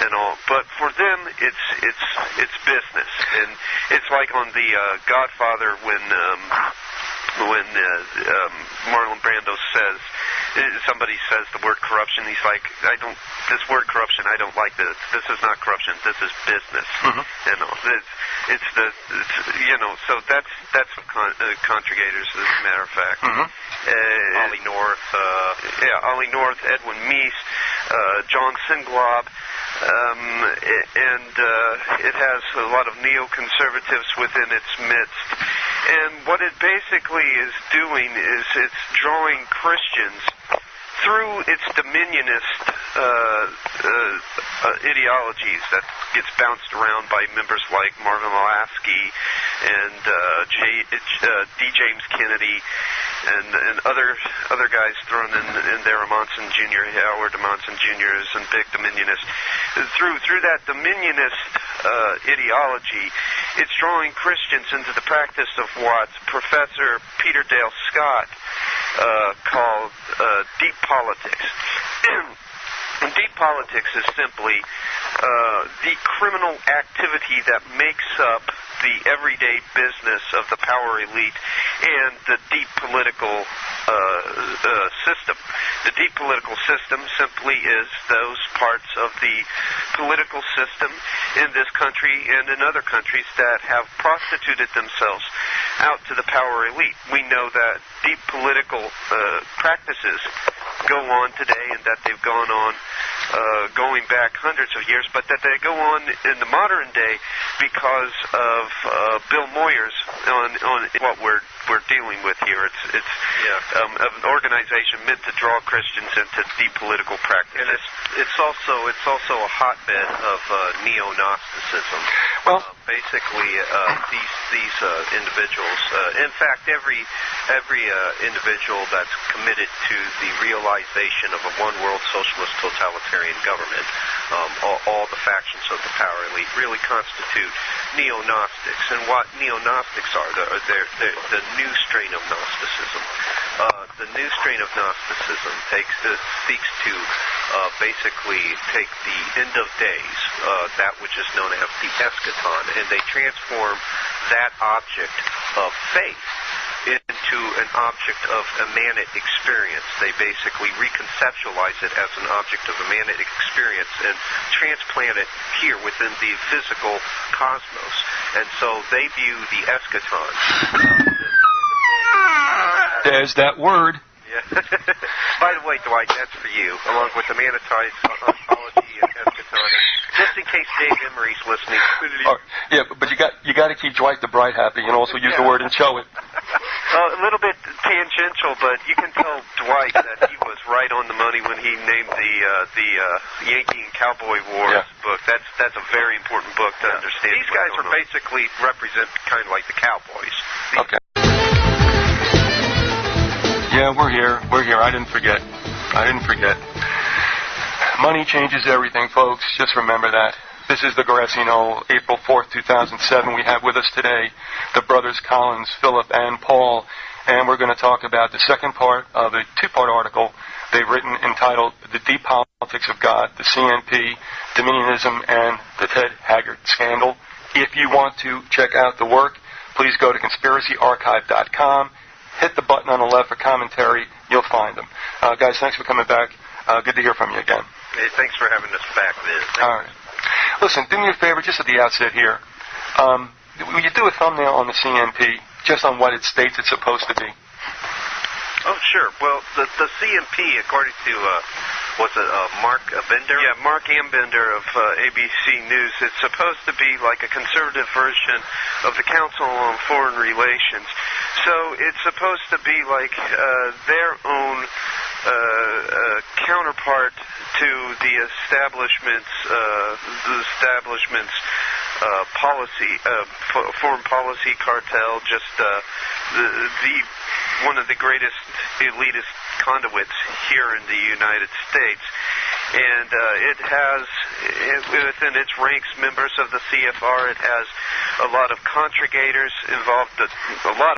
and all. But for them, it's business, and it's like on the Godfather when Marlon Brando says, somebody says the word corruption, he's like, this word corruption, I don't like this. This is not corruption. This is business. Mm-hmm. So that's conjugators, as a matter of fact. Mm-hmm. Ollie North. Ollie North, Edwin Meese, John Singlob, and it has a lot of neoconservatives within its midst. And what it basically is doing is it's drawing Christians through its dominionist ideologies that gets bounced around by members like Marvin Milasky and D. James Kennedy and other guys thrown in there, Monson Jr., Howard Monson Jr. and big dominionists. Through that dominionist ideology, it's drawing Christians into the practice of what Professor Peter Dale Scott called deep politics. And deep politics is simply the criminal activity that makes up the everyday business of the power elite and the deep political system. The deep political system simply is those parts of the political system in this country and in other countries that have prostituted themselves out to the power elite. We know that deep political practices go on today, and that they've gone on going back hundreds of years, but that they go on in the modern day because of Bill Moyer's on what we're dealing with here. It's an organization meant to draw Christians into deep political practice, and it's also a hotbed of neo-Gnosticism. Well, basically, these individuals, in fact, every individual that's committed to the realization of a one-world socialist totalitarian government all the factions of the power elite, really constitute neo-Gnostics. And what neo-Gnostics are, they're the new strain of Gnosticism. The new strain of Gnosticism seeks to basically take the end of days, that which is known as the eschaton, and they transform that object of faith into an object of emanate experience. They basically reconceptualize it as an object of emanate experience and transplant it here within the physical cosmos. And so they view the eschaton. There's that word. Yeah. By the way, Dwight, that's for you, along with the manatized ontology and eschaton. Just in case Dave Emery's listening. Yeah, but you got to keep Dwight the Bright happy and also use the word and show it. A little bit tangential, but you can tell Dwight that he was right on the money when he named the Yankee and Cowboy Wars book. That's a very important book to understand. These guys are basically represent kind of like the cowboys. Okay. Yeah, we're here. I didn't forget. Money changes everything, folks. Just remember that. This is the Grassy Knoll, April 4th, 2007. We have with us today the brothers Collins, Philip, and Paul, and we're going to talk about the second part of a two-part article they've written entitled The Deep Politics of God, the CNP, Dominionism, and the Ted Haggard Scandal. If you want to check out the work, please go to conspiracyarchive.com. Hit the button on the left for commentary. You'll find them. Guys, thanks for coming back. Good to hear from you again. Hey, thanks for having us back, Viz. All right. Listen, do me a favor, just at the outset here. Will you do a thumbnail on the CNP, just on what it states it's supposed to be? Oh, sure. Well, the CNP, according to, Mark Bender? Yeah, Mark Ambender of ABC News, it's supposed to be like a conservative version of the Council on Foreign Relations. So it's supposed to be like their own counterpart to the establishment's policy, foreign policy cartel, just one of the greatest elitist conduits here in the United States. And it has, within its ranks, members of the CFR. It has a lot of contragators involved, a lot